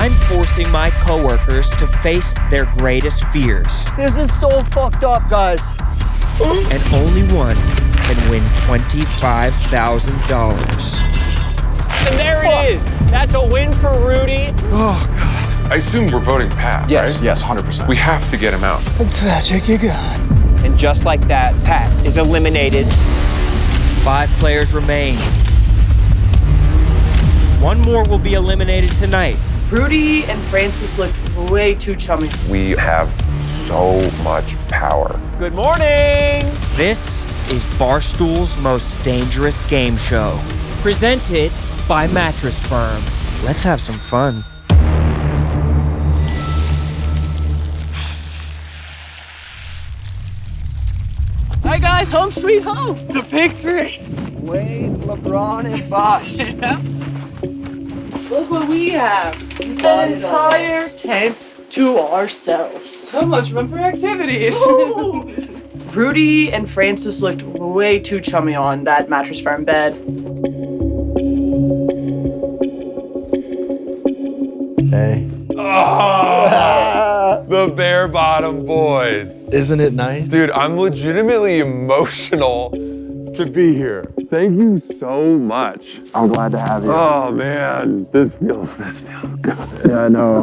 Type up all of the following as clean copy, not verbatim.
I'm forcing my coworkers to face their greatest fears. This is so fucked up, guys. And only one can win $25,000. And there it is. That's a win for Rudy. Oh, God. I assume we're voting Pat, Yes, right? yes, 100%. We have to get him out. Patrick, you're gone. And just like that, Pat is eliminated. 5 players remain. One more will be eliminated tonight. Rudy and Francis look way too chummy. We have so much power. Good morning. This is Barstool's most dangerous game show. Presented by Mattress Firm. Let's have some fun. All right, guys, home sweet home. The victory. Wade, LeBron, and Bosh. Look what we have. An entire tent to ourselves. So much room for activities. Rudy and Francis looked way too chummy on that Mattress Firm bed. Hey. Oh, the bare bottom boys. Isn't it nice? Dude, I'm legitimately emotional to be here. Thank you so much. I'm glad to have you. Oh man, this feels good. Yeah, I know.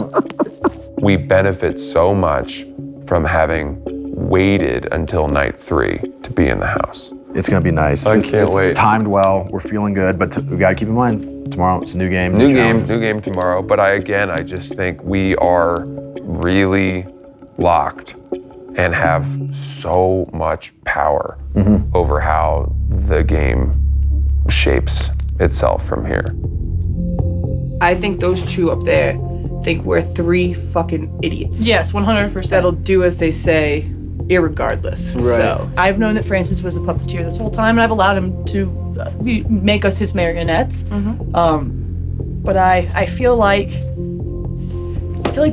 We benefit so much from having waited until night 3 to be in the house. It's going to be nice. Can't wait. It's timed well. We're feeling good, but we got to keep in mind, tomorrow it's a new game. New challenge. game tomorrow. But I just think we are really locked and have so much power over how the game shapes itself from here. I think those two up there think we're 3 fucking idiots. Yes, 100%. That'll do as they say, irregardless. Right. So I've known that Francis was the puppeteer this whole time, and I've allowed him to make us his marionettes. But I feel like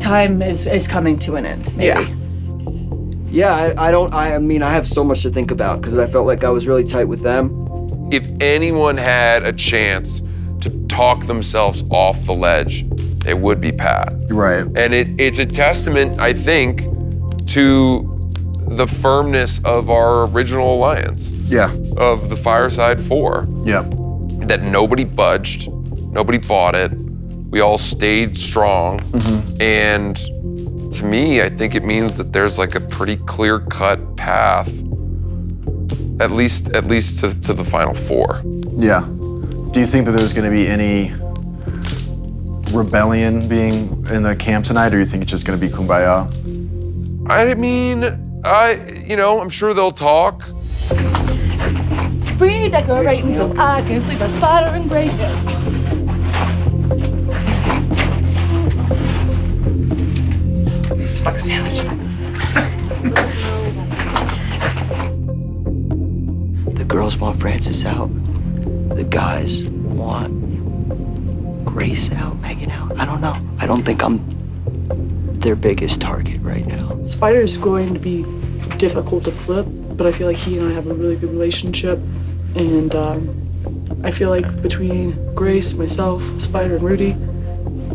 time is coming to an end. Maybe. Yeah. Yeah, I mean, I have so much to think about because I felt like I was really tight with them. If anyone had a chance to talk themselves off the ledge, it would be Pat. Right. And it's a testament, I think, to the firmness of our original alliance, Yeah. of the Fireside 4, Yeah. that nobody budged, nobody bought it, we all stayed strong, and to me, I think it means that there's like a pretty clear-cut path, at least to the Final 4. Yeah. Do you think that there's going to be any rebellion being in the camp tonight, or do you think it's just going to be kumbaya? I mean, I'm sure they'll talk. Redecorating so I can sleep by Spider and Grace. It's like a sandwich. The girls want Francis out. The guys want Grace out, Megan out. I don't know. I don't think I'm their biggest target right now. Spider is going to be difficult to flip, but I feel like he and I have a really good relationship. And I feel like between Grace, myself, Spider, and Rudy,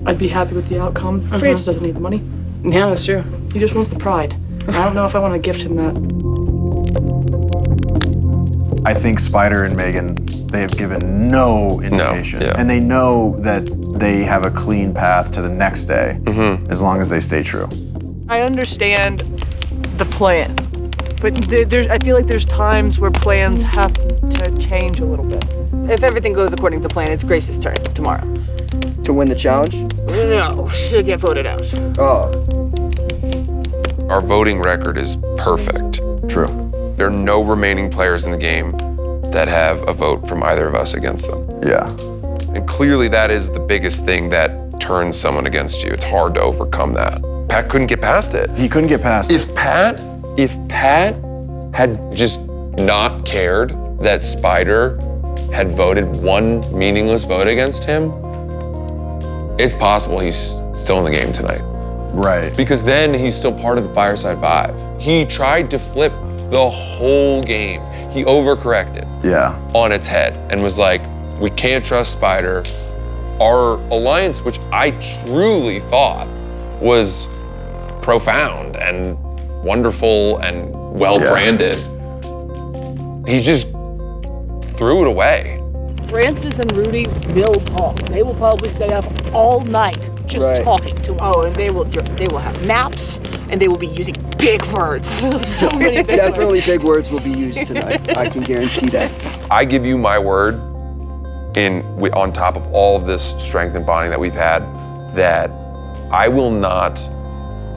I'd be happy with the outcome. Francis doesn't need the money. Yeah, that's true. He just wants the pride. I don't know if I want to gift him that. I think Spider and Megan, they have given no indication. yeah. And they know that they have a clean path to the next day, as long as they stay true. I understand the plan, but I feel like there's times where plans have to change a little bit. If everything goes according to plan, it's Grace's turn tomorrow. To win the challenge? No, she'll get voted out. Oh. Our voting record is perfect. True. There are no remaining players in the game that have a vote from either of us against them. Yeah. And clearly that is the biggest thing that turns someone against you. It's hard to overcome that. Pat couldn't get past it. He couldn't get past it. If Pat had just not cared that Spider had voted one meaningless vote against him, it's possible he's still in the game tonight. Right. Because then he's still part of the Fireside 5. He tried to flip the whole game. He overcorrected Yeah. on its head and was like, we can't trust Spider. our alliance, which I truly thought was profound and wonderful and well-branded, he just threw it away. Francis and Rudy will talk. They will probably stay up all night just talking to him. Oh, and they will have naps, and they will be using big words. So many big Definitely big words will be used tonight. I can guarantee that. I give you my word, on top of all of this strength and bonding that we've had, that I will not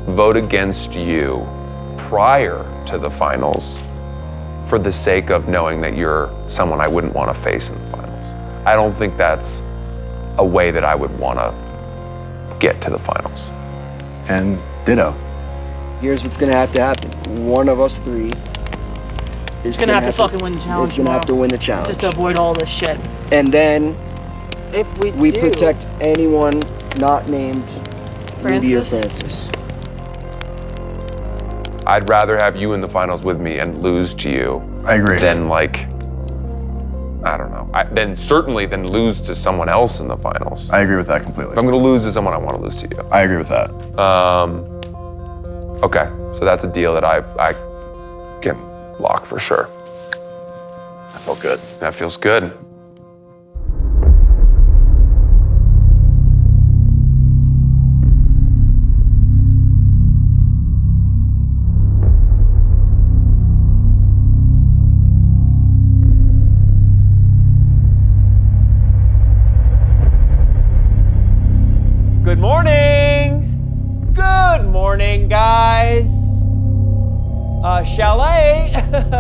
vote against you prior to the finals for the sake of knowing that you're someone I wouldn't want to face in the finals. I don't think that's a way that I would want to get to the finals. And ditto. Here's what's gonna have to happen. One of us three is gonna have to fucking win the challenge. Is gonna have to win the challenge. Just to avoid all this shit. And then If we protect anyone not named Rudy or Francis? Francis. I'd rather have you in the finals with me and lose to you I agree. than then certainly than lose to someone else in the finals. I agree with that completely. If I'm gonna lose to someone, I want to lose to you. I agree with that. Okay, so that's a deal that I can lock for sure. That felt good. That feels good. Good morning! Good morning, guys! Chalet,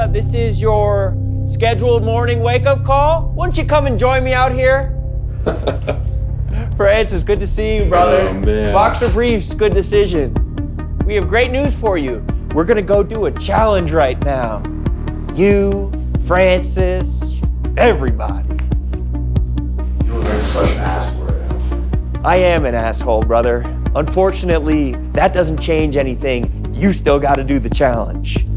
this is your scheduled morning wake-up call. Why don't you come and join me out here? Francis, good to see you, brother. Oh, man. Boxer briefs, good decision. We have great news for you. We're gonna go do a challenge right now. You, Francis, everybody. You look like such an asshole right now. I am an asshole, brother. Unfortunately, that doesn't change anything. You still gotta do the challenge.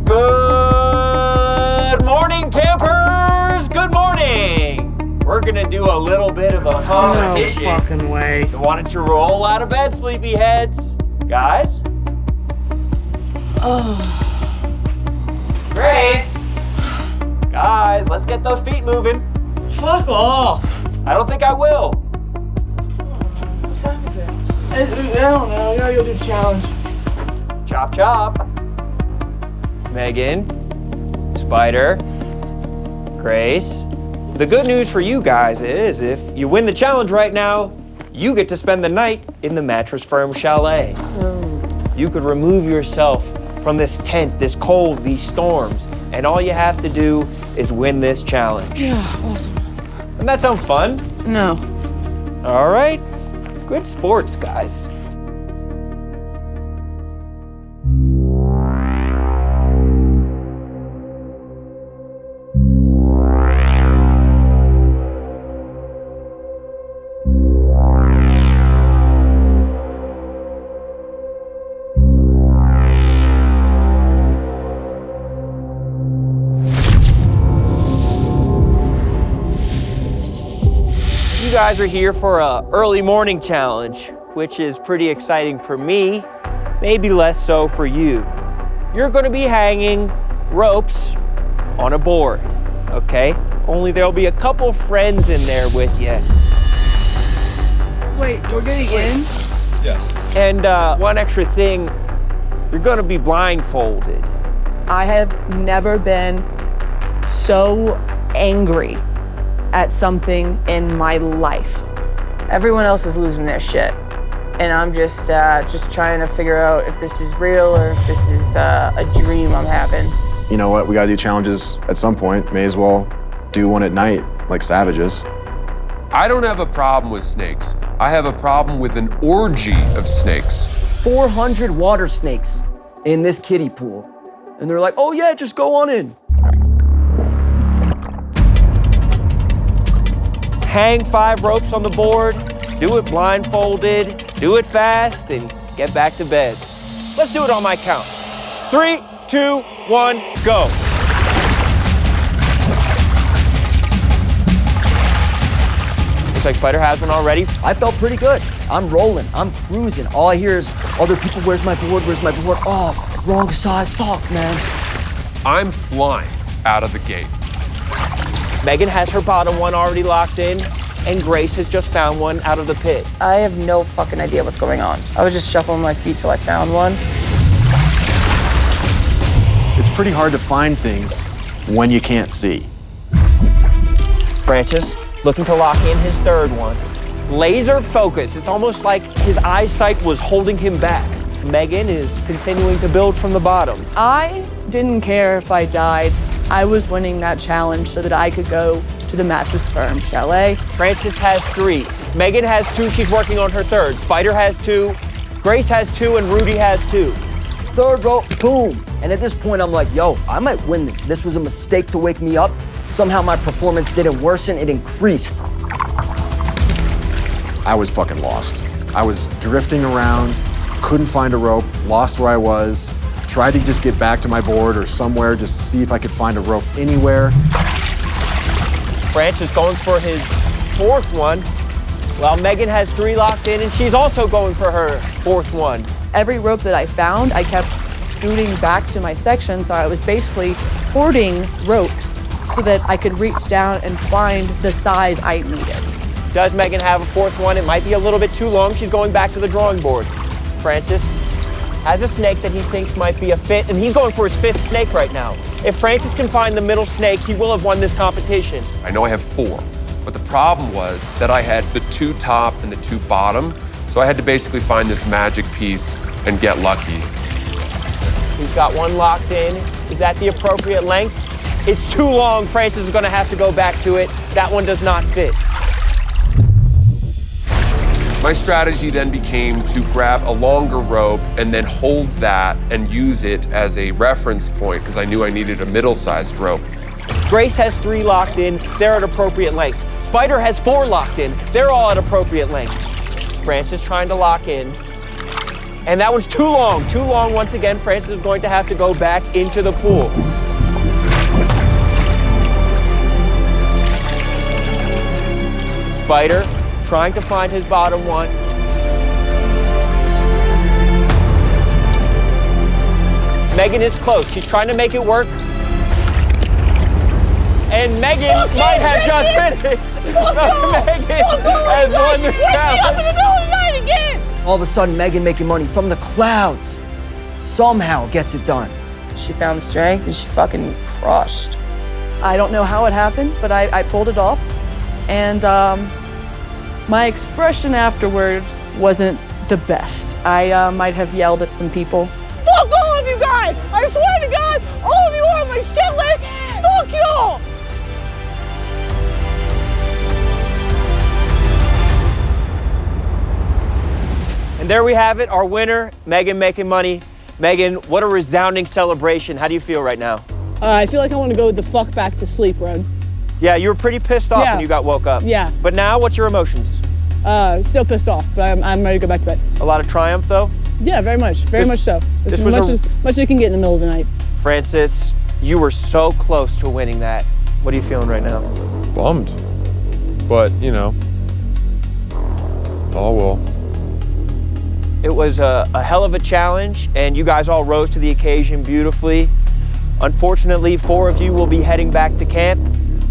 Good morning, campers! Good morning! We're gonna do a little bit of a competition. No fucking way. So why don't you roll out of bed, sleepyheads? Guys? Grace! Guys, let's get those feet moving. Fuck off. I don't think I will. What time is it? I don't know. I gotta go do the challenge. Chop chop. Megan, Spider, Grace. The good news for you guys is if you win the challenge right now, you get to spend the night in the Mattress Firm chalet. You could remove yourself from this tent, this cold, these storms, and all you have to do is win this challenge. Yeah, awesome. Doesn't that sound fun? No. All right. Good sports, guys. You guys are here for a early morning challenge, which is pretty exciting for me, maybe less so for you. You're gonna be hanging ropes on a board, okay? Only there'll be a couple friends in there with you. Wait, we're getting in? Yes. And one extra thing, you're gonna be blindfolded. I have never been so angry at something in my life. Everyone else is losing their shit. And I'm just trying to figure out if this is real or if this is a dream I'm having. You know what? We gotta do challenges at some point. May as well do one at night, like savages. I don't have a problem with snakes. I have a problem with an orgy of snakes. 400 water snakes in this kiddie pool. And they're like, oh yeah, just go on in. Hang 5 ropes on the board, do it blindfolded, do it fast, and get back to bed. Let's do it on my count. 3, 2, 1, go. Looks like Spider has one already. I felt pretty good. I'm rolling. I'm cruising. All I hear is other people, where's my board? Where's my board? Oh, wrong size. Fuck, man. I'm flying out of the gate. Megan has her bottom one already locked in, and Grace has just found one out of the pit. I have no fucking idea what's going on. I was just shuffling my feet till I found one. It's pretty hard to find things when you can't see. Francis looking to lock in his third one. Laser focus. It's almost like his eyesight was holding him back. Megan is continuing to build from the bottom. I didn't care if I died. I was winning that challenge so that I could go to the Mattress Firm chalet. Francis has 3. Megan has 2. She's working on her third. Spider has 2. Grace has 2, and Rudy has 2. Third row, boom. And at this point, I'm like, yo, I might win this. This was a mistake to wake me up. Somehow my performance didn't worsen, it increased. I was fucking lost. I was drifting around, couldn't find a rope, lost where I was, tried to just get back to my board or somewhere just to see if I could find a rope anywhere. Francis going for his 4th one, while Megan has 3 locked in, and she's also going for her 4th one. Every rope that I found, I kept scooting back to my section, so I was basically hoarding ropes so that I could reach down and find the size I needed. Does Megan have a 4th one? It might be a little bit too long. She's going back to the drawing board. Francis has a snake that he thinks might be a fit, and he's going for his 5th snake right now. If Francis can find the middle snake, he will have won this competition. I know I have 4, but the problem was that I had the 2 top and the 2 bottom, so I had to basically find this magic piece and get lucky. He's got one locked in. Is that the appropriate length? It's too long. Francis is going to have to go back to it. That one does not fit. My strategy then became to grab a longer rope and then hold that and use it as a reference point because I knew I needed a middle-sized rope. Grace has 3 locked in. They're at appropriate lengths. Spider has 4 locked in. They're all at appropriate lengths. Francis trying to lock in. And that one's too long. Too long once again. Francis is going to have to go back into the pool. Spider trying to find his bottom one. Megan is close. She's trying to make it work. And Megan might have just finished. Megan has won the challenge. All of a sudden, Megan making money from the clouds somehow gets it done. She found the strength and she fucking crushed. I don't know how it happened, but I pulled it off. And my expression afterwards wasn't the best. I might have yelled at some people. Fuck all of you guys! I swear to God, all of you are on my shit list! Fuck y'all! And there we have it, our winner, Megan making money. Megan, what a resounding celebration. How do you feel right now? I feel like I want to go with the fuck back to sleep run. Yeah, you were pretty pissed off when you got woke up. Yeah. But now, what's your emotions? Still pissed off, but I'm ready to go back to bed. A lot of triumph, though? Yeah, very much so. this As was much as you can get in the middle of the night. Francis, you were so close to winning that. What are you feeling right now? Bummed, but you know, all will. It was a hell of a challenge, and you guys all rose to the occasion beautifully. Unfortunately, 4 of you will be heading back to camp,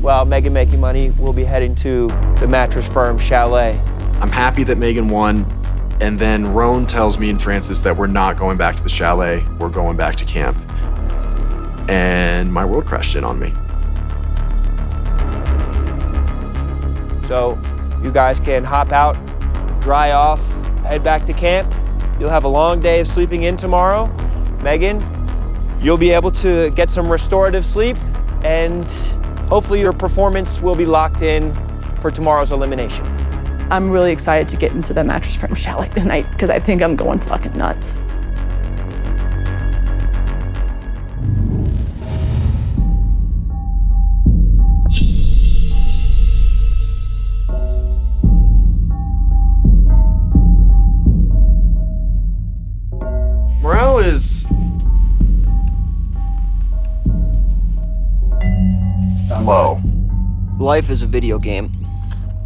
while Megan Making Money will be heading to the Mattress Firm chalet. I'm happy that Megan won, and then Roan tells me and Francis that we're not going back to the chalet, we're going back to camp. And my world crashed in on me. So you guys can hop out, dry off, head back to camp. You'll have a long day of sleeping in tomorrow. Megan, you'll be able to get some restorative sleep, and hopefully your performance will be locked in for tomorrow's elimination. I'm really excited to get into the Mattress Firm chalet tonight because I think I'm going fucking nuts. Morale is low. Life is a video game.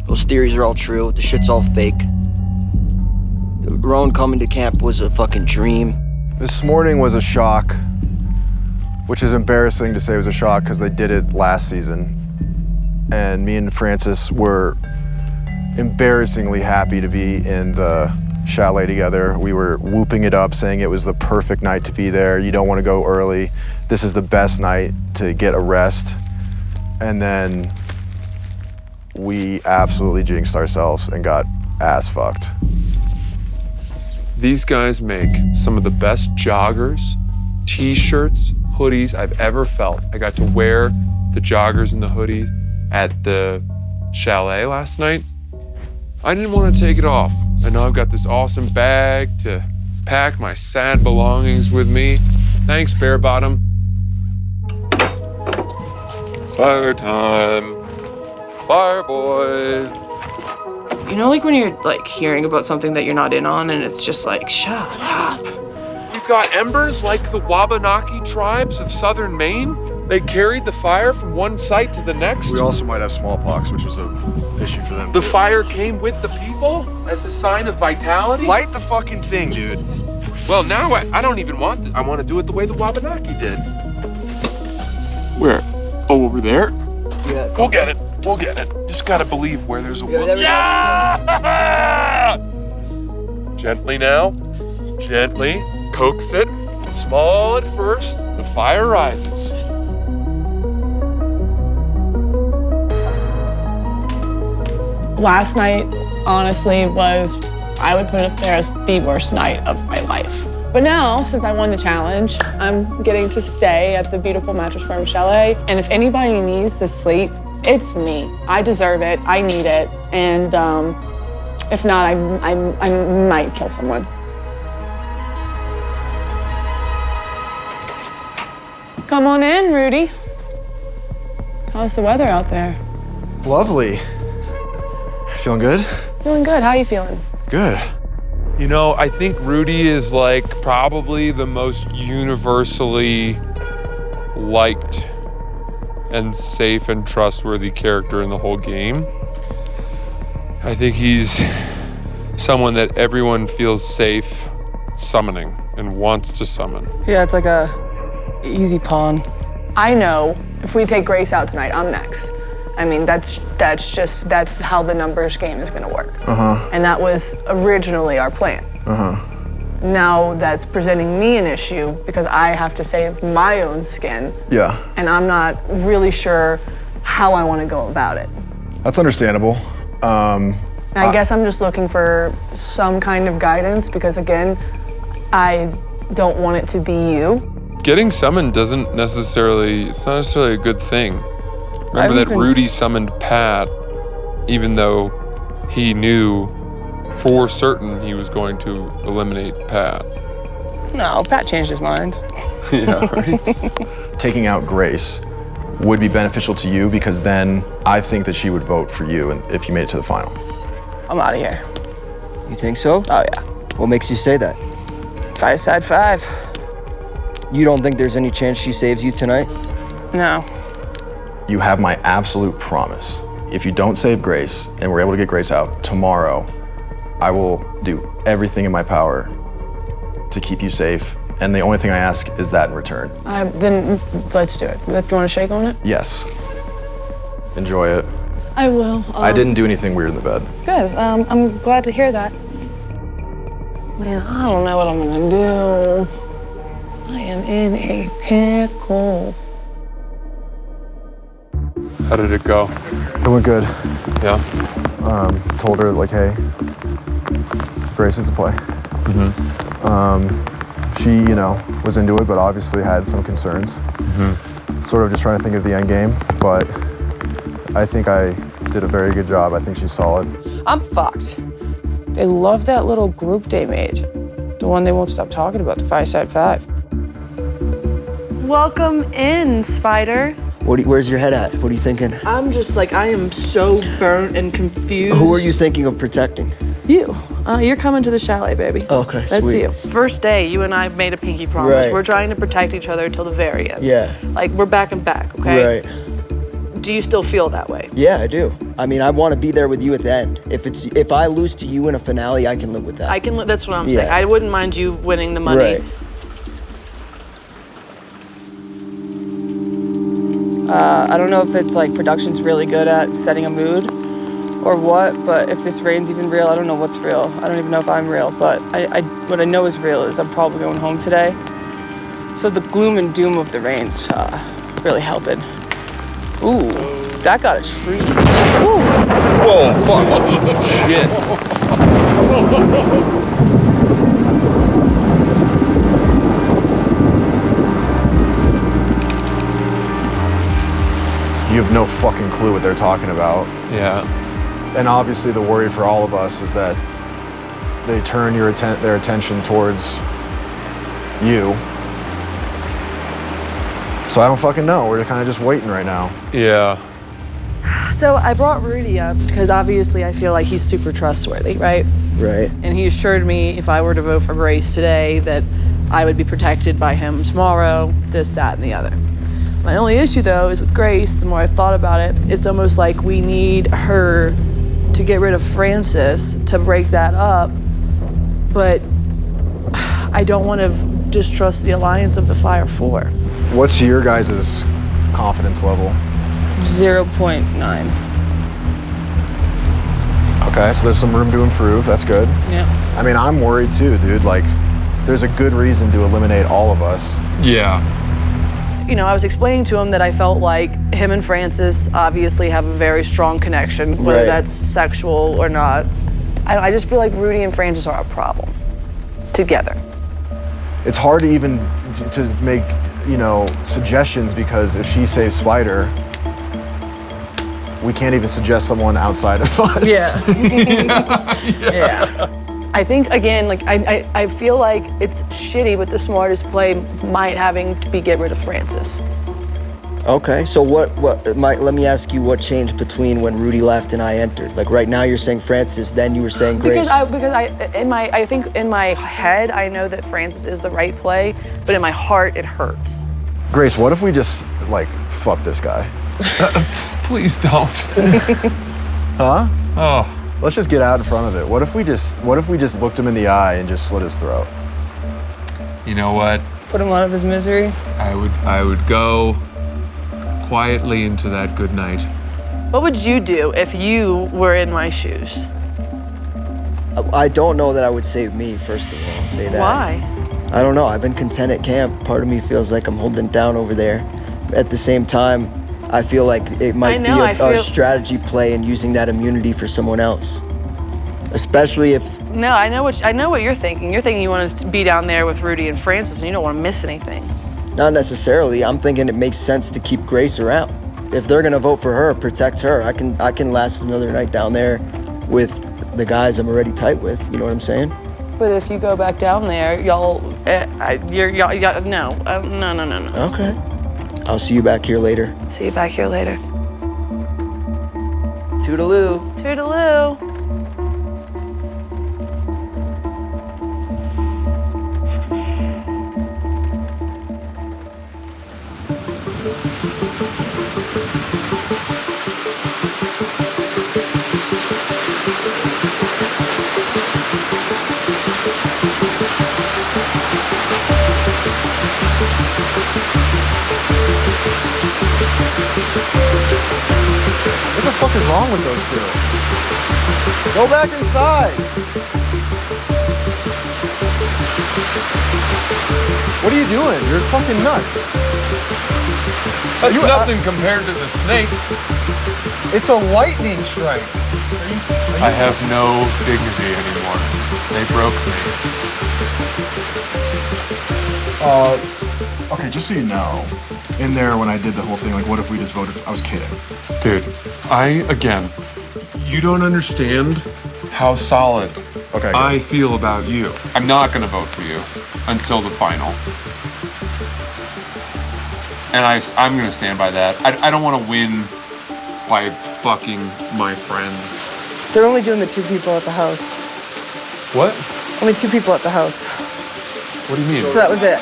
Those theories are all true. The shit's all fake. Rowan coming to camp was a fucking dream. This morning was a shock, which is embarrassing to say it was a shock because they did it last season. And me and Francis were embarrassingly happy to be in the chalet together. We were whooping it up, saying it was the perfect night to be there. You don't want to go early. This is the best night to get a rest. And then we absolutely jinxed ourselves and got ass fucked. These guys make some of the best joggers, t-shirts, hoodies I've ever felt. I got to wear the joggers and the hoodies at the chalet last night. I didn't want to take it off. And now I've got this awesome bag to pack my sad belongings with me. Thanks, Bear Bottom. Fire time. Fire boys. You know, like when you're like hearing about something that you're not in on and it's just like, shut up. We've got embers like the Wabanaki tribes of southern Maine. They carried the fire from one site to the next. We also might have smallpox, which was an issue for them. The fire came with the people as a sign of vitality. Light the fucking thing, dude. Well, now I don't even want it. I want to do it the way the Wabanaki did. Where? Oh, over there? Yeah. We'll get it. We'll get it. Just gotta believe where there's a Yeah, will. there we go. Yeah! Gently now. Gently. Coax it. Small at first. The fire rises. Last night, honestly, was, I would put it there as the worst night of my life. But now, since I won the challenge, I'm getting to stay at the beautiful Mattress Firm chalet. And if anybody needs to sleep, it's me. I deserve it, I need it. And if not, I might kill someone. Come on in, Rudy. How's the weather out there? Lovely. Feeling good? Feeling good, how are you feeling? Good. You know, I think Rudy is like probably the most universally liked and safe and trustworthy character in the whole game. I think he's someone that everyone feels safe summoning and wants to summon. Yeah, it's like a easy pawn. I know if we take Grace out tonight, I'm next. I mean, that's how the numbers game is gonna work. And that was originally our plan. Now that's presenting me an issue because I have to save my own skin. Yeah. And I'm not really sure how I wanna go about it. That's understandable. I guess I'm just looking for some kind of guidance because again, I don't want it to be you. Getting summoned it's not necessarily a good thing. Remember that Rudy summoned Pat, even though he knew for certain he was going to eliminate Pat. No, Pat changed his mind. Yeah, right? Taking out Grace would be beneficial to you because then I think that she would vote for you if you made it to the final. I'm out of here. You think so? Oh yeah. What makes you say that? 5 side 5. You don't think there's any chance she saves you tonight? No. You have my absolute promise. If you don't save Grace and we're able to get Grace out tomorrow, I will do everything in my power to keep you safe. And the only thing I ask is that in return. Then let's do it. Do you want to shake on it? Yes. Enjoy it. I will. I didn't do anything weird in the bed. Good. I'm glad to hear that. Man, I don't know what I'm gonna do. I am in a pickle. How did it go? It went good. Yeah? Told her, like, hey, Grace is the play. She, was into it, but obviously had some concerns. Sort of just trying to think of the end game, but I think I did a very good job. I think she's solid. I'm fucked. They love that little group they made. The one they won't stop talking about, the 5 side 5. Welcome in, Spider. Where's your head at? What are you thinking? I'm just like, I am so burnt and confused. Who are you thinking of protecting? You. You're coming to the chalet, baby. Okay, That's sweet. you. First day, you and I made a pinky promise. Right. We're trying to protect each other till the very end. Yeah. Like, we're back and back, okay? Right. Do you still feel that way? Yeah, I do. I mean, I want to be there with you at the end. If I lose to you in a finale, I can live with that. That's what I'm saying. I wouldn't mind you winning the money. Right. I don't know if it's like production's really good at setting a mood or what, but if this rain's even real, I don't know what's real. I don't even know if I'm real, but what I know is real is I'm probably going home today. So the gloom and doom of the rain's really helping. Ooh, that got a tree. Ooh. Whoa, fuck, what the shit? You have no fucking clue what they're talking about. Yeah. And obviously the worry for all of us is that they turn their attention towards you. So I don't fucking know. We're kind of just waiting right now. Yeah. So I brought Rudy up because obviously I feel like he's super trustworthy, right? Right. And he assured me if I were to vote for Grace today that I would be protected by him tomorrow, this, that, and the other. My only issue though is with Grace, the more I've thought about it, it's almost like we need her to get rid of Francis to break that up, but I don't want to distrust the alliance of the Fire Four. What's your guys' confidence level? 0.9. Okay, so there's some room to improve. That's good. Yeah. I mean, I'm worried too, dude. Like, there's a good reason to eliminate all of us. Yeah. You know, I was explaining to him that I felt like him and Francis obviously have a very strong connection, whether Right. that's sexual or not. I just feel like Rudy and Francis are a problem together. It's hard to even to make, you know, suggestions because if she saves Spider, we can't even suggest someone outside of us. Yeah. Yeah. I think, again, like, I feel like it's shitty, but the smartest play might having to be get rid of Francis. Okay, so Mike, let me ask you what changed between when Rudy left and I entered? Like right now you're saying Francis, then you were saying Grace. I think in my head, I know that Francis is the right play, but in my heart, it hurts. Grace, what if we just, like, fuck this guy? Please don't. Huh? Oh. Let's just get out in front of it. What if we just looked him in the eye and just slit his throat? You know what? Put him out of his misery. I would go quietly into that good night. What would you do if you were in my shoes? I don't know that I would save me, first of all, I'll say that. Why? I don't know, I've been content at camp. Part of me feels like I'm holding down over there. At the same time, I feel like it might be a strategy play in using that immunity for someone else. Especially if... No, I know what you're thinking. You're thinking you want to be down there with Rudy and Francis and you don't want to miss anything. Not necessarily. I'm thinking it makes sense to keep Grace around. If they're gonna vote for her, protect her. I can last another night down there with the guys I'm already tight with. You know what I'm saying? But if you go back down there, no. No. Okay. I'll see you back here later. See you back here later. Toodaloo. Toodaloo. What the fuck is wrong with those two? Go back inside. What are you doing? You're fucking nuts. That's nothing compared to the snakes. It's a lightning strike. I have no dignity anymore. They broke me. Okay, just so you know, in there when I did the whole thing, like, what if we just voted? I was kidding. Dude, you don't understand how solid I feel about you. I'm not gonna vote for you until the final. And I'm gonna stand by that. I don't wanna win by fucking my friends. They're only doing the 2 people at the house. What? Only 2 people at the house. What do you mean? So that was it.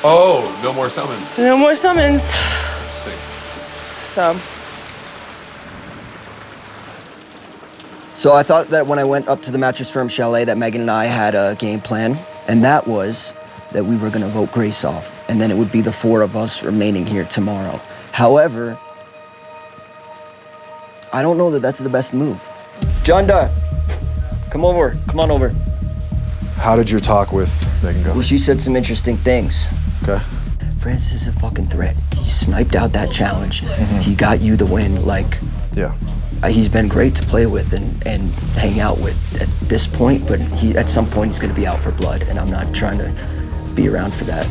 Oh, no more summons. No more summons. Interesting. So, So I thought that when I went up to the Mattress Firm chalet that Megan and I had a game plan, and that was that we were gonna vote Grace off, and then it would be the 4 of us remaining here tomorrow. However, I don't know that that's the best move. Junda, come on over. How did your talk with Megan go? Well, she said some interesting things. Okay. Francis is a fucking threat. He sniped out that challenge. He got you the win. Like, Yeah. He's been great to play with and hang out with at this point, but at some point he's gonna be out for blood, and I'm not trying to be around for that.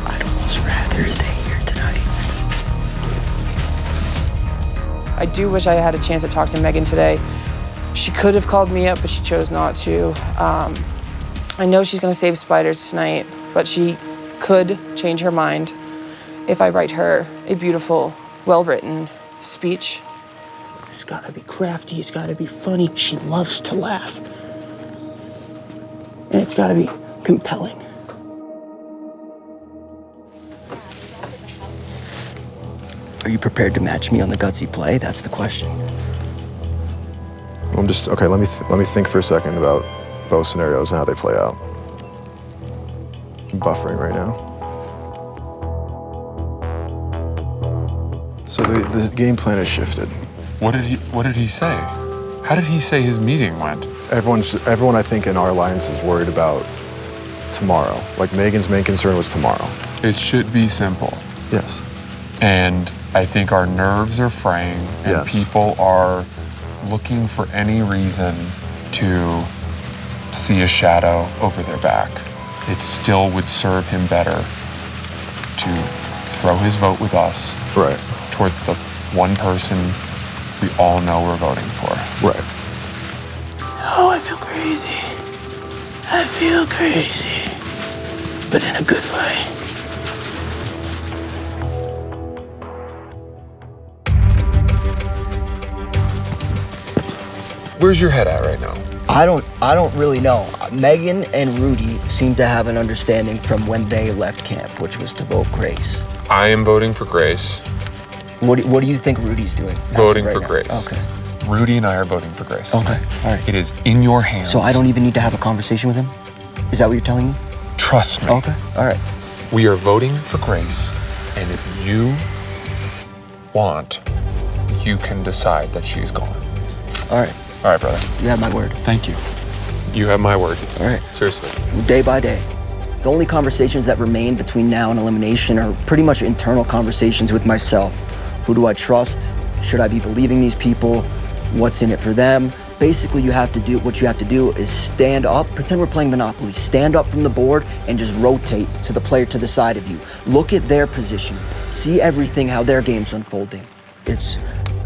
I'd almost rather stay here tonight. I do wish I had a chance to talk to Megan today. She could have called me up, but she chose not to. I know she's gonna save Spider tonight, but she could change her mind if I write her a beautiful, well-written speech. It's gotta be crafty, it's gotta be funny. She loves to laugh. And it's gotta be compelling. Are you prepared to match me on the gutsy play? That's the question. I'm just okay. Let me think for a second about both scenarios and how they play out. I'm buffering right now. So the game plan has shifted. What did he say? How did he say his meeting went? Everyone I think in our alliance is worried about tomorrow. Like Megan's main concern was tomorrow. It should be simple. Yes. And I think our nerves are fraying and Yes. people are looking for any reason to see a shadow over their back. It still would serve him better to throw his vote with us Right. towards the one person we all know we're voting for. Right. Oh, I feel crazy. I feel crazy. But in a good way. Where's your head at right now? I don't really know. Megan and Rudy seem to have an understanding from when they left camp, which was to vote Grace. I am voting for Grace. What do you think Rudy's doing? Voting right for now? Grace. Okay. Rudy and I are voting for Grace. Okay. All right. It is in your hands. So I don't even need to have a conversation with him? Is that what you're telling me? Trust me. Okay. All right. We are voting for Grace, and if you want, you can decide that she's gone. All right. All right, brother. You have my word. Thank you. You have my word. All right. Seriously. Day by day. The only conversations that remain between now and elimination are pretty much internal conversations with myself. Who do I trust? Should I be believing these people? What's in it for them? Basically, what you have to do is stand up, pretend we're playing Monopoly, stand up from the board and just rotate to the player to the side of you. Look at their position. See everything, how their game's unfolding. It's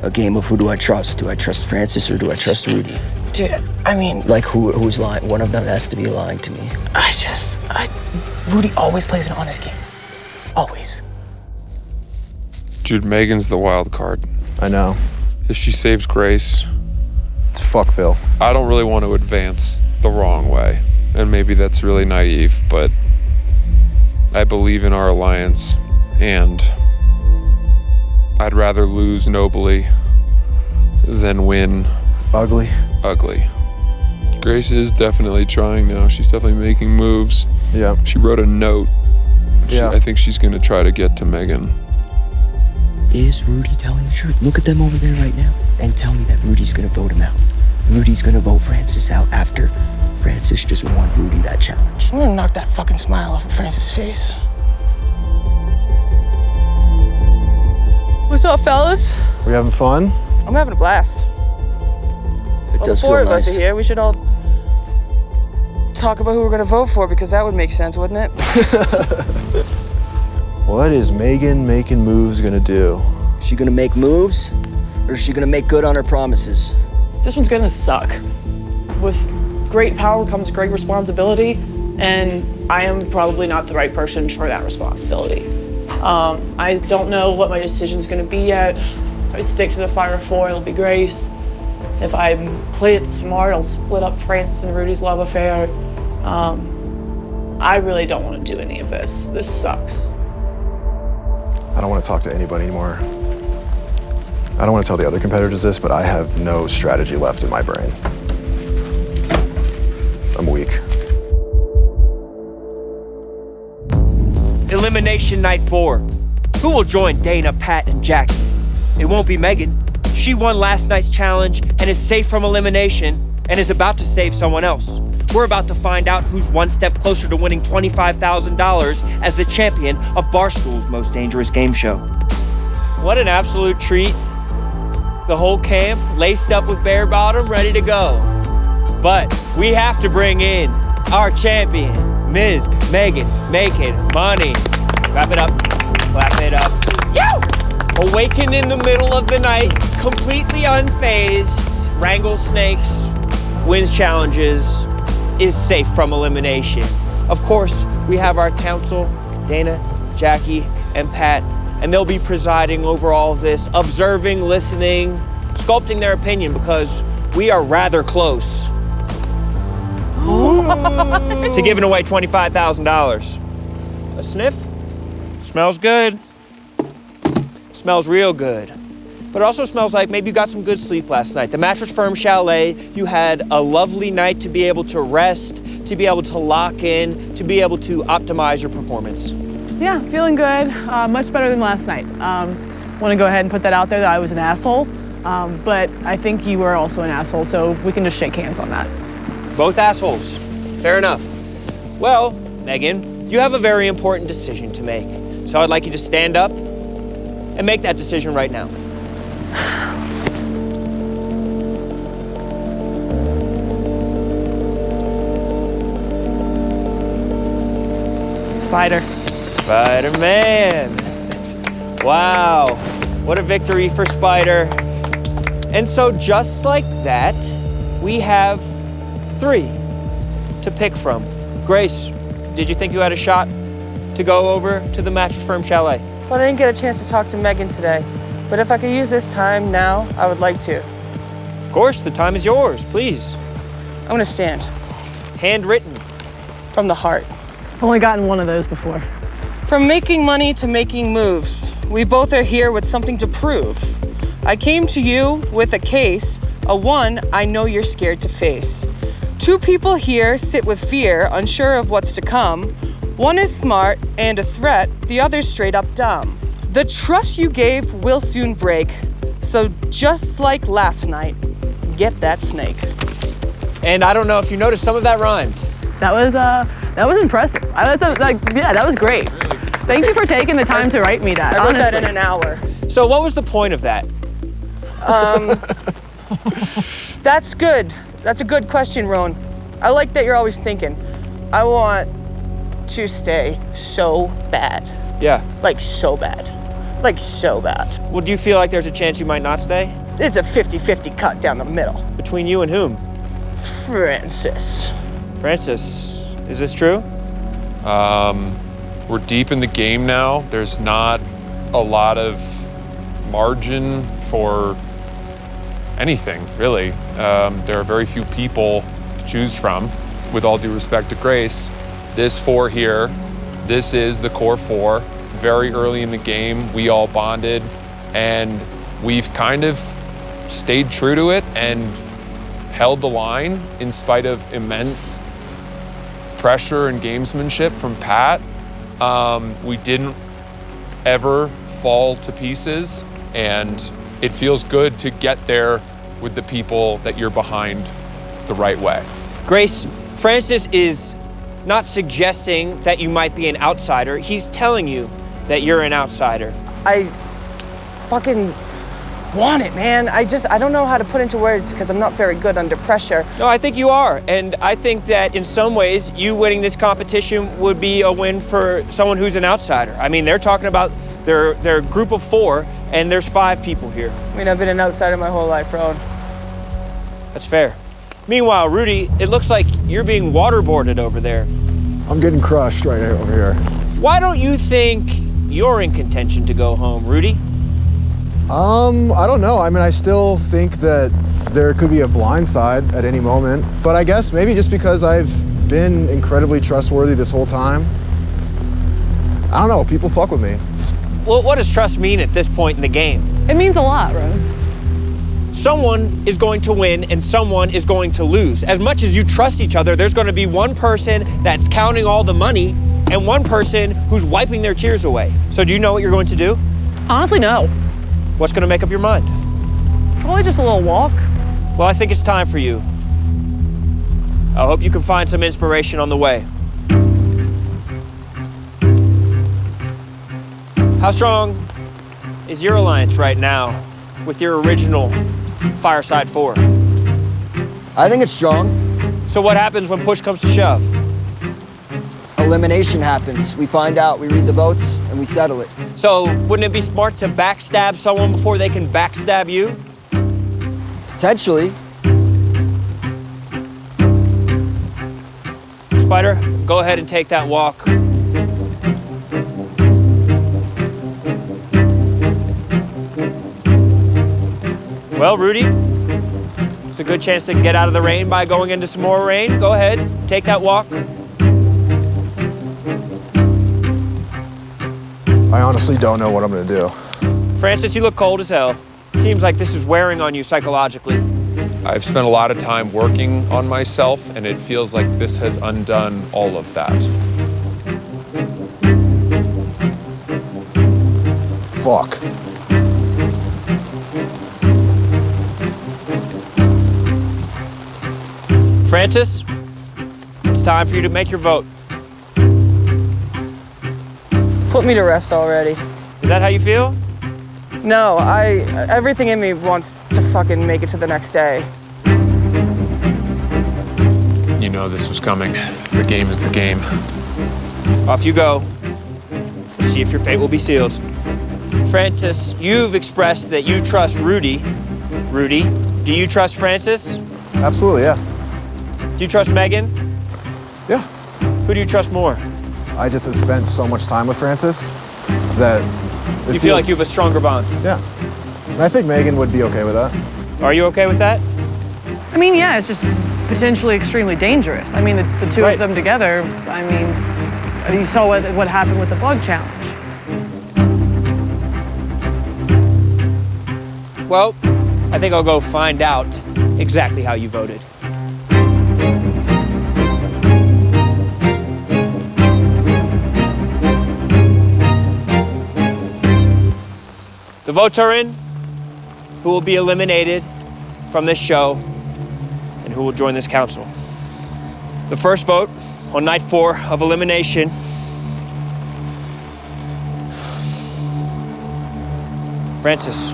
a game of who do I trust? Do I trust Francis or do I trust Rudy? Dude, I mean, Like who's lying? One of them has to be lying to me. Rudy always plays an honest game. Always. Jude, Megan's the wild card. I know. If she saves Grace, It's fuckville. I don't really want to advance the wrong way. And maybe that's really naive, but I believe in our alliance, and I'd rather lose nobly than win Ugly. ugly. Grace is definitely trying now. She's definitely making moves. Yeah. She wrote a note. Yeah. I think she's going to try to get to Megan. Is Rudy telling the truth? Look at them over there right now and tell me that Rudy's gonna vote him out. Rudy's gonna vote Francis out after Francis just won Rudy that challenge. I'm gonna knock that fucking smile off of Francis' face. What's up, fellas? We having fun? I'm having a blast. It Well, does the 4 feel of us nice. are here. We should all talk about who we're gonna vote for, because that would make sense, wouldn't it? What is Megan making moves gonna do? Is she gonna make moves or is she gonna make good on her promises? This one's gonna suck. With great power comes great responsibility, and I am probably not the right person for that responsibility. I don't know what my decision's gonna be yet. If I stick to the Fire 4, it'll be Grace. If I play it smart, I'll split up Francis and Rudy's love affair. I really don't want to do any of this. This sucks. I don't want to talk to anybody anymore. I don't want to tell the other competitors this, but I have no strategy left in my brain. I'm weak. Elimination Night 4. Who will join Dana, Pat, and Jackie? It won't be Megan. She won last night's challenge and is safe from elimination and is about to save someone else. We're about to find out who's one step closer to winning $25,000 as the champion of Barstool's most dangerous game show. What an absolute treat. The whole camp laced up with bare bottom, ready to go. But we have to bring in our champion, Ms. Megan Making Money. Clap it up, clap it up. Yo! Awakened in the middle of the night, completely unfazed, wrangles snakes, wins challenges, is safe from elimination. Of course, we have our council, Dana, Jackie, and Pat, and they'll be presiding over all of this, observing, listening, sculpting their opinion because we are rather close to giving away $25,000. A sniff? Smells good. Smells real good. But it also smells like maybe you got some good sleep last night. The Mattress Firm Chalet, you had a lovely night to be able to rest, to be able to lock in, to be able to optimize your performance. Yeah, feeling good. Much better than last night. Want to go ahead and put that out there that I was an asshole, but I think you were also an asshole, so we can just shake hands on that. Both assholes. Fair enough. Well, Megan, you have a very important decision to make. So I'd like you to stand up and make that decision right now. Spider. Spider-Man. Wow, what a victory for Spider. And so just like that, we have 3 to pick from. Grace, did you think you had a shot to go over to the Mattress Firm Chalet? Well, I didn't get a chance to talk to Megan today, but if I could use this time now, I would like to. Of course, the time is yours, please. I'm gonna stand. Handwritten. From the heart. I've only gotten one of those before. From making money to making moves, we both are here with something to prove. I came to you with a case, a one I know you're scared to face. 2 people here sit with fear, unsure of what's to come. One is smart and a threat, the other's straight up dumb. The trust you gave will soon break, so just like last night, get that snake. And I don't know if you noticed, some of that rhymed. That was impressive. That was great. Thank you for taking the time to write me that. I wrote that in an hour. So what was the point of that? That's good. That's a good question, Roan. I like that you're always thinking. I want to stay so bad. Yeah. Like so bad. Like so bad. Well, do you feel like there's a chance you might not stay? It's a 50-50 cut down the middle. Between you and whom? Francis. Francis, is this true? We're deep in the game now. There's not a lot of margin for anything, really. There are very few people to choose from. With all due respect to Grace, this 4 here, this is the core 4. Very early in the game, we all bonded, and we've kind of stayed true to it and held the line in spite of immense pressure and gamesmanship from Pat. We didn't ever fall to pieces, and it feels good to get there with the people that you're behind the right way. Grace, Francis is not suggesting that you might be an outsider. He's telling you that you're an outsider. I fucking want it, man. I don't know how to put into words because I'm not very good under pressure. No, I think you are. And I think that in some ways, you winning this competition would be a win for someone who's an outsider. I mean, they're talking about their group of 4, and there's 5 people here. I mean, I've been an outsider my whole life, Roan. That's fair. Meanwhile, Rudy, it looks like you're being waterboarded over there. I'm getting crushed right over here. Why don't you think you're in contention to go home, Rudy? I don't know. I mean, I still think that there could be a blind side at any moment, but I guess maybe just because I've been incredibly trustworthy this whole time. I don't know, people fuck with me. Well, what does trust mean at this point in the game? It means a lot, Ron. Someone is going to win and someone is going to lose. As much as you trust each other, there's going to be one person that's counting all the money and one person who's wiping their tears away. So do you know what you're going to do? Honestly, no. What's going to make up your mind? Probably just a little walk. Well, I think it's time for you. I hope you can find some inspiration on the way. How strong is your alliance right now with your original Fireside 4? I think it's strong. So what happens when push comes to shove? Elimination happens. We find out, we read the votes, and we settle it. So wouldn't it be smart to backstab someone before they can backstab you? Potentially. Spider, go ahead and take that walk. Well, Rudy, it's a good chance to get out of the rain by going into some more rain. Go ahead, take that walk. I honestly don't know what I'm gonna do. Francis, you look cold as hell. Seems like this is wearing on you psychologically. I've spent a lot of time working on myself, and it feels like this has undone all of that. Fuck. Francis, it's time for you to make your vote. Put me to rest already. Is that how you feel? No, everything in me wants to fucking make it to the next day. You know this was coming. The game is the game. Off you go. Let's see if your fate will be sealed. Francis, you've expressed that you trust Rudy. Rudy, do you trust Francis? Absolutely, yeah. Do you trust Megan? Yeah. Who do you trust more? I just have spent so much time with Francis that You feel like you have a stronger bond? Yeah. And I think Megan would be okay with that. Are you okay with that? I mean, yeah, it's just potentially extremely dangerous. I mean, the two of them together, I mean, you saw what happened with the bug challenge. Well, I think I'll go find out exactly how you voted. The votes are in. Who will be eliminated from this show and who will join this council? The first vote on night 4 of elimination. Francis.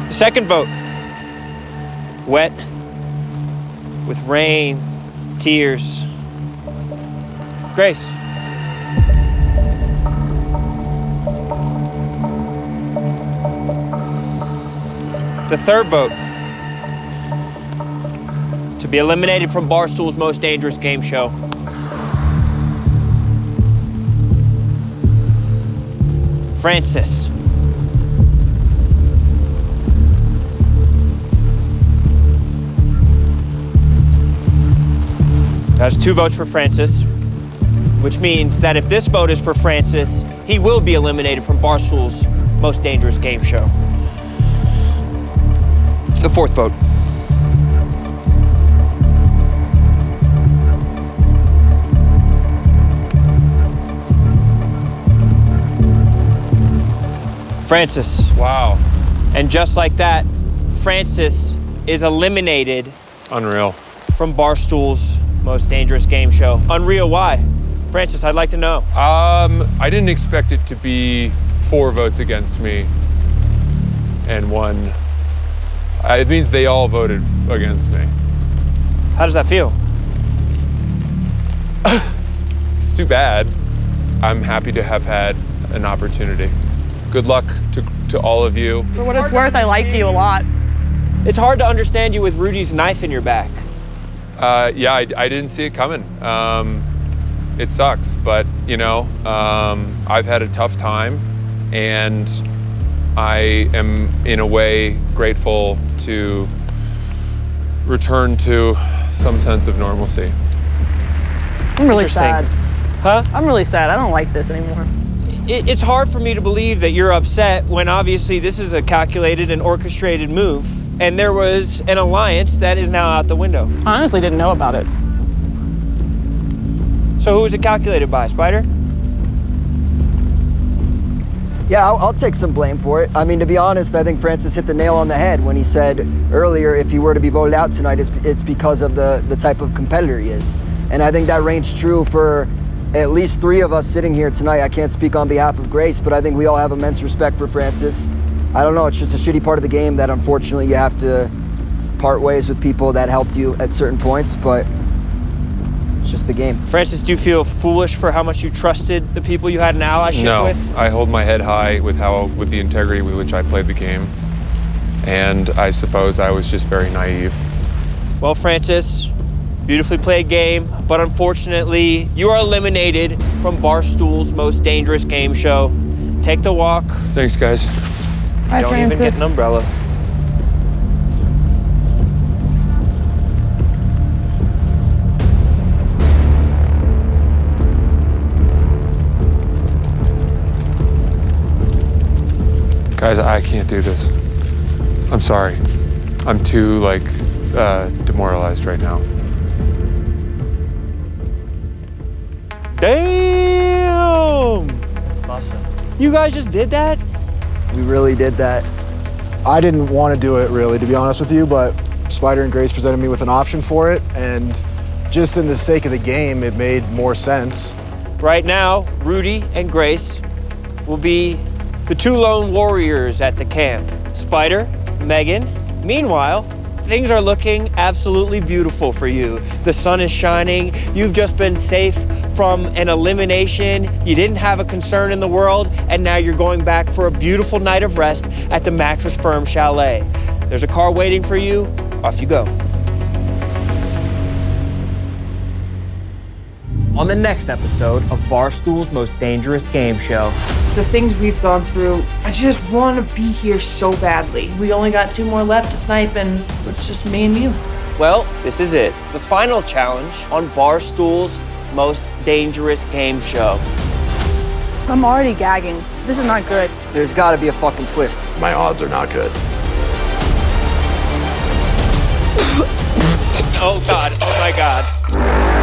The second vote. Wet with rain, tears. Grace. The third vote. To be eliminated from Barstool's most dangerous game show. Francis. That's 2 votes for Francis, which means that if this vote is for Francis, he will be eliminated from Barstool's most dangerous game show. The fourth vote. Francis. Wow. And just like that, Francis is eliminated. Unreal. From Barstool's most dangerous game show. Unreal, why? Francis, I'd like to know. I didn't expect it to be 4 votes against me and 1. It means they all voted against me. How does that feel? It's too bad. I'm happy to have had an opportunity. Good luck to all of you. For what it's worth, I like you a lot. It's hard to understand you with Rudy's knife in your back. Yeah, I didn't see it coming. It sucks, but you know, I've had a tough time, and I am in a way grateful to return to some sense of normalcy. I'm really Interesting. sad. Huh? I'm really sad. I don't like this anymore. It's hard for me to believe that you're upset when obviously this is a calculated and orchestrated move, and there was an alliance that is now out the window. I honestly didn't know about it. So who was it calculated by, Spider? Yeah, I'll take some blame for it. I mean, to be honest, I think Francis hit the nail on the head when he said earlier if he were to be voted out tonight, it's because of the type of competitor he is. And I think that reigns true for at least 3 of us sitting here tonight. I can't speak on behalf of Grace, but I think we all have immense respect for Francis. I don't know, it's just a shitty part of the game that unfortunately you have to part ways with people that helped you at certain points, but it's just the game. Francis, do you feel foolish for how much you trusted the people you had an allyship with? No, I hold my head high with the integrity with which I played the game. And I suppose I was just very naive. Well, Francis, beautifully played game, but unfortunately, you are eliminated from Barstool's most dangerous game show. Take the walk. Thanks, guys. Bye, Don't Francis. even get an umbrella. Guys, I can't do this. I'm sorry. I'm too, demoralized right now. Damn! That's awesome. You guys just did that? We really did that. I didn't want to do it really, to be honest with you, but Spider and Grace presented me with an option for it, and just in the sake of the game, it made more sense. Right now, Rudy and Grace will be the 2 lone warriors at the camp. Spider, Megan. Meanwhile, things are looking absolutely beautiful for you. The sun is shining. You've just been safe from an elimination. You didn't have a concern in the world, and now you're going back for a beautiful night of rest at the Mattress Firm Chalet. There's a car waiting for you. Off you go. On the next episode of Barstool's Most Dangerous Game Show. The things we've gone through, I just want to be here so badly. We only got 2 more left to snipe, and it's just me and you. Well, this is it. The final challenge on Barstool's Most Dangerous Game Show. I'm already gagging. This is not good. There's gotta be a fucking twist. My odds are not good. Oh God, oh my God.